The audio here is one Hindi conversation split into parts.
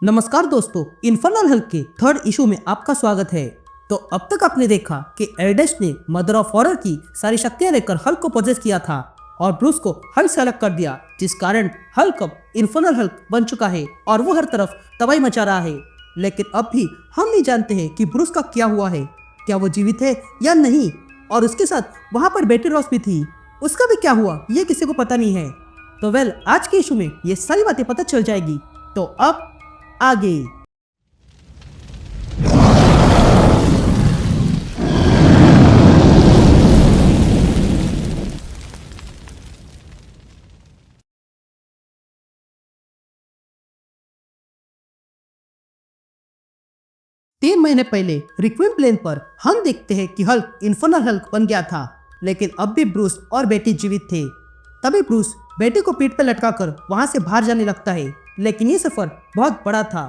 नमस्कार दोस्तों, इन्फर्नल हल्क के थर्ड इशू में आपका स्वागत है। तो अब तक आपने देखा कि एल्डेस्ट ने मदर ऑफ हॉरर की सारी शक्तियां लेकर हल्क को पोजेस किया था और ब्रूस को हल्क से अलग कर दिया, जिस कारण हल्क अब इन्फर्नल हल्क बन चुका है और वो हर तरफ तबाही मचा रहा है। लेकिन अब भी हम नहीं जानते हैं कि ब्रूस का क्या हुआ है, क्या वो जीवित है या नहीं, और उसके साथ वहाँ पर बेटी रॉस भी थी, उसका भी क्या हुआ ये किसी को पता नहीं है। तो आज के इशू में ये सारी बातें पता चल जाएगी। तो अब आगे 3 महीने पहले रिक्विम प्लेन पर हम देखते हैं कि हल्क इन्फर्नल हल्क बन गया था, लेकिन अब भी ब्रूस और बेटी जीवित थे। तभी ब्रूस बेटी को पीठ पर लटकाकर वहां से बाहर जाने लगता है, लेकिन ये सफर बहुत बड़ा था।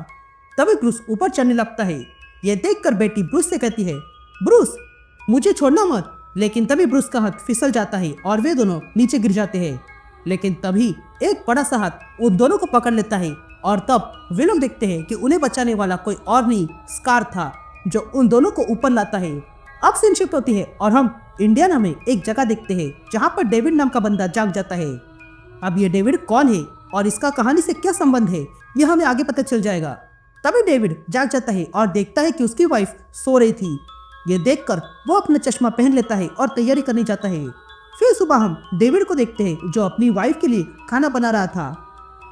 तभी ब्रूस ऊपर चढ़ने लगता है। ये देखकर बेटी ब्रूस से कहती है, ब्रूस मुझे छोड़ना मत। लेकिन तभी ब्रूस का हाथ फिसल जाता है और वे दोनों नीचे गिर जाते हैं। लेकिन तभी एक बड़ा सा हाथ उन दोनों को पकड़ लेता है और तब वे लोग देखते हैं कि उन्हें बचाने वाला कोई और नहीं, स्कार था, जो उन दोनों को ऊपर लाता है। अब सीन शिफ्ट होती है और हम इंडियाना में एक जगह देखते हैं जहाँ पर डेविड नाम का बंदा जाग जाता है। अब ये डेविड कौन है और इसका कहानी से क्या संबंध है, यह हमें आगे पता चल जाएगा। तभी डेविड जाग जाता है और देखता है कि उसकी वाइफ सो रही थी। ये देखकर वो अपना चश्मा पहन लेता है और तैयारी करने जाता है। फिर सुबह हम डेविड को देखते हैं जो अपनी वाइफ के लिए खाना बना रहा था।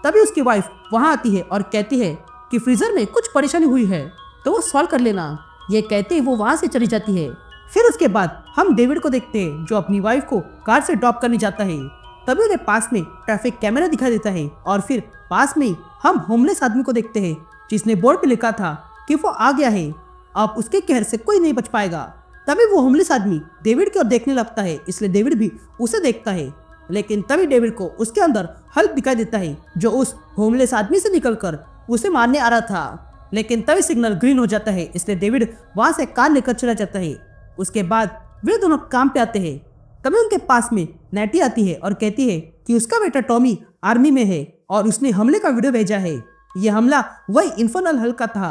तभी उसकी वाइफ वहां आती है और कहती है कि फ्रीजर में कुछ परेशानी हुई है तो वो सॉल्व कर लेना। ये कहते ही वो वहां से चली जाती है। फिर उसके बाद हम डेविड को देखते हैं जो अपनी वाइफ को कार से ड्रॉप करने जाता है। तभी उन्हें पास में ट्रैफिक कैमरा दिखाई देता है और फिर पास में ही हम होमलेस आदमी को देखते हैं जिसने बोर्ड पे लिखा था कि वो आ गया है, अब उसके कहर से कोई नहीं बच पाएगा। तभी वो होमलेस आदमी डेविड की ओर देखने लगता है, इसलिए डेविड भी उसे देखता है। लेकिन तभी डेविड को उसके अंदर हल्क दिखाई देता है जो उस होमलेस आदमी से निकलकर उसे मारने आ रहा था। लेकिन तभी सिग्नल ग्रीन हो जाता है, इसलिए डेविड वहां से कार लेकर चला जाता है। उसके बाद वे दोनों काम पे आते हैं। तभी उनके पास में नैटी आती है और कहती है कि उसका बेटा टॉमी आर्मी में है और उसने हमले का वीडियो भेजा है। यह हमला वही इन्फर्नल हल्क का था।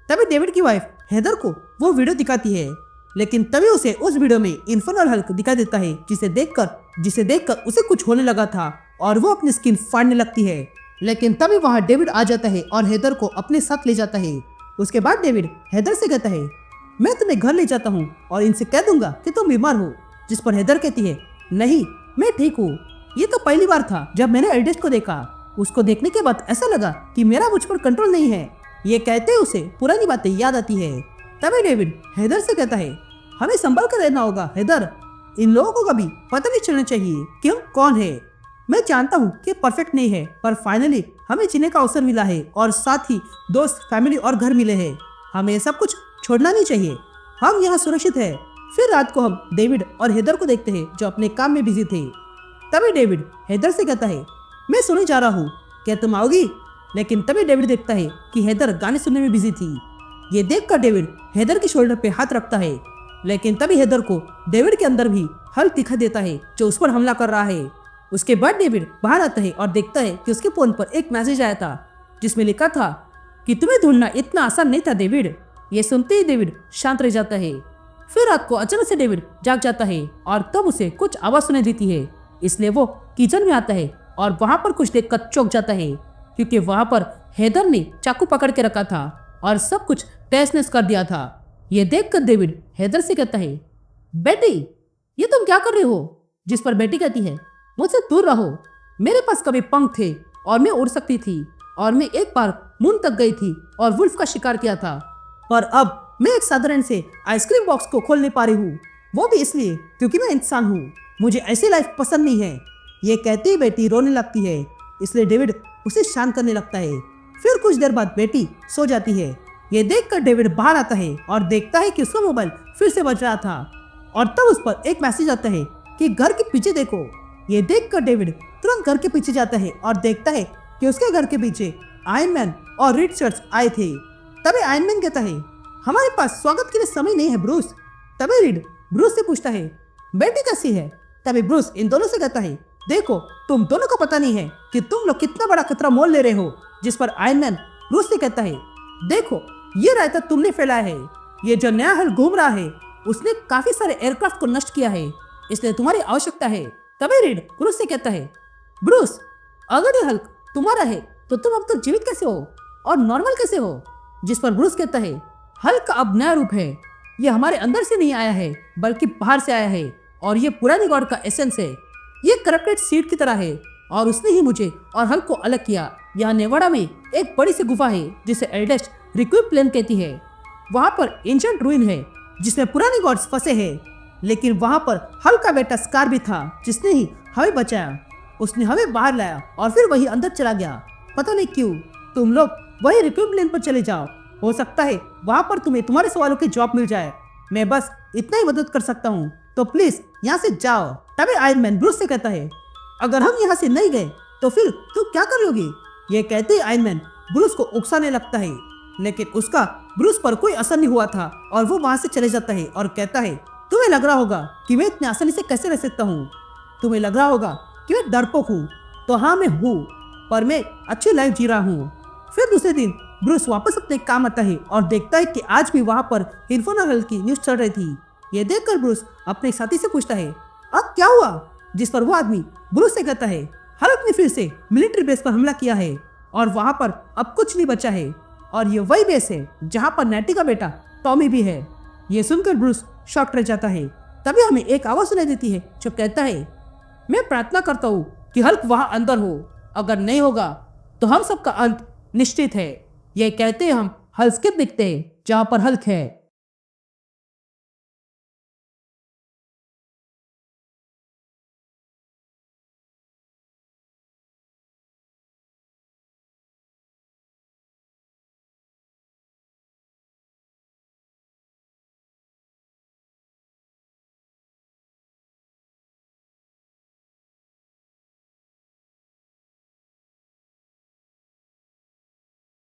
तभी डेविड की वाइफ हेदर को वो वीडियो दिखाती है, लेकिन तभी उसे उस वीडियो में इन्फर्नल हल्क दिखाई देता है जिसे देखकर उसे कुछ होने लगा था और वो अपनी स्किन फाड़ने लगती है। लेकिन तभी वहाँ डेविड आ जाता है और हेदर को अपने साथ ले जाता है। उसके बाद डेविड हेदर से कहता है, मैं तुम्हें घर ले जाता हूँ और इनसे कह दूंगा कि तुम बीमार हो। जिस पर हेदर कहती है, नहीं मैं ठीक हूँ। ये तो पहली बार था जब मैंने एल्डेस्ट को देखा। उसको देखने के बाद ऐसा लगा कि मेरा मुझ पर कंट्रोल नहीं है। ये कहते ही उसे पुरानी बातें याद आती है। तभी डेविड हेदर से कहता है, हमें संभल कर रहना होगा हेदर, इन लोगों को कभी पता नहीं चलना चाहिए कि हम कौन है। मैं जानता हूँ कि परफेक्ट नहीं है, पर फाइनली हमें जीने का अवसर मिला है और साथ ही दोस्त, फैमिली और घर मिले हैं। हमें ये सब कुछ छोड़ना नहीं चाहिए, हम यहाँ सुरक्षित है। फिर रात को हम डेविड और हेदर को देखते हैं जो अपने काम में बिजी थे। तभी डेविड हेदर से कहता है, मैं सोने जा रहा हूँ, क्या तुम आओगी? लेकिन तभी डेविड देखता है कि हेदर गाने सुनने में बिजी थी। ये देखकर डेविड हेदर के शोल्डर पे हाथ रखता है, लेकिन तभी हेदर को डेविड के अंदर भी हल्क दिखाई देता है जो उस पर हमला कर रहा है। उसके बाद डेविड बाहर आता है और देखता है कि उसके फोन पर एक मैसेज आया था जिसमें लिखा था कि तुम्हें ढूंढना इतना आसान नहीं था डेविड। ये सुनते ही डेविड शांत रह जाता है। फिर रात को अचानक से डेविड जाग जाता है और तब उसे कुछ आवाज सुनाई देती है, इसलिए वो किचन में आता है और वहां पर कुछ देखकर चौंक जाता है, क्योंकि वहां पर हेदर ने चाकू पकड़ के रखा था और सब कुछ तहस नहस कर दिया था। ये देखकर डेविड हेदर से कहता है, बेटी ये तुम क्या कर रहे हो? जिस पर बेटी कहती है, मुझसे दूर रहो, मेरे पास कभी पंख थे और मैं उड़ सकती थी और मैं एक बार मून तक गई थी और वुल्फ का शिकार किया था, पर अब मैं एक साधारण से आइसक्रीम बॉक्स को खोल नहीं पा रही हूँ, वो भी इसलिए क्योंकि मैं इंसान हूँ। मुझे ऐसी लाइफ पसंद नहीं है। ये कहती ही बेटी रोने लगती है, इसलिए डेविड उसे शांत करने लगता है। फिर कुछ देर बाद बेटी सो जाती है। ये देखकर डेविड बाहर आता है और देखता है कि उसका मोबाइल फिर से बज रहा था और तब उस पर एक मैसेज आता है कि घर के पीछे देखो। ये देखकर डेविड तुरंत घर के पीछे जाता है और देखता है कि उसके घर के पीछे आयरन मैन और रिड शर्ट्स आए थे। तभी आयरन मैन कहता है, हमारे पास स्वागत के लिए समय नहीं है ब्रूस। तभी रिड ब्रूस से पूछता है, बेटी कैसी है? तभी ब्रूस इन दोनों से कहता है, देखो तुम दोनों को पता नहीं है कि तुम लोग कितना बड़ा खतरा मोल ले रहे हो। जिस पर आयरन मैन ब्रूस से कहता है, देखो ये रायता तुमने फैलाया है। ये जो नया हल्क घूम रहा है उसने काफी सारे एयरक्राफ्ट को नष्ट किया है, इसलिए तुम्हारी आवश्यकता है। तभी रीड ब्रूस से कहता है, ब्रूस अगर ये हल्क तुम्हारा है तो तुम अब तक जीवित कैसे हो और नॉर्मल कैसे हो? जिस पर ब्रूस कहता है, हल्क का अब नया रूप है। ये हमारे अंदर से नहीं आया है बल्कि बाहर से आया है और ये पुरानी गॉड का एसेंस है। ये करप्टेड सीड की तरह है और उसने ही मुझे और हल्क को अलग किया। यहाँ नेवाडा में एक बड़ी सी गुफा है जिसे एल्डेस्ट रिक्विम प्लेन कहती है। वहाँ पर एंशिएंट रूइन है जिसमें पुराने गॉड्स फंसे हैं, लेकिन वहाँ पर हल्क का बेटा स्कार भी था जिसने ही हमें बचाया। उसने हमें बाहर लाया और फिर वही अंदर चला गया। पता नहीं क्यों। तुम लोग वही रिक्विम प्लेन पर चले जाओ, हो सकता है वहाँ पर तुम्हें तुम्हारे सवालों की जवाब मिल जाए। मैं बस इतना ही मदद कर सकता हूँ, तो प्लीज यहाँ से जाओ। तभी आयरन मैन ब्रूस से कहता है, अगर हम यहाँ से नहीं गए तो फिर तुम क्या करोगे? ये कहते ही आयरन मैन ब्रूस को उकसाने लगता है, लेकिन उसका ब्रूस पर कोई असर नहीं हुआ था और वो वहाँ से चले जाता है और कहता है, तुम्हें लग रहा होगा कि मैं इतनी आसानी से कैसे रह सकता हूँ। तुम्हें लग रहा होगा कि मैं डरपोक हूँ, तो हाँ मैं हूँ, पर मैं अच्छी लाइफ जी रहा हूँ। फिर दूसरे दिन ब्रूस वापस अपने काम आता है और देखता है कि आज भी वहाँ पर इन्फर्नल हल्क की न्यूज चल रही थी। ये देखकर ब्रूस अपने साथी से पूछता है, अब क्या हुआ? जिस पर वो आदमी ब्रूस से कहता है, हल्क ने फिर से मिलिट्री बेस पर हमला किया है और वहाँ पर अब कुछ नहीं बचा है और ये वही बेस है जहाँ पर नेटी का बेटा टॉमी भी है। ये सुनकर ब्रूस शॉक रह जाता है। तभी हमें एक आवाज सुनाई देती है जो कहता है, मैं प्रार्थना करता हूँ कि हल्क वहाँ अंदर हो, अगर नहीं होगा तो हम सबका अंत निश्चित है। ये कहते हम हल्क दिखते हैं जहाँ पर हल्क है।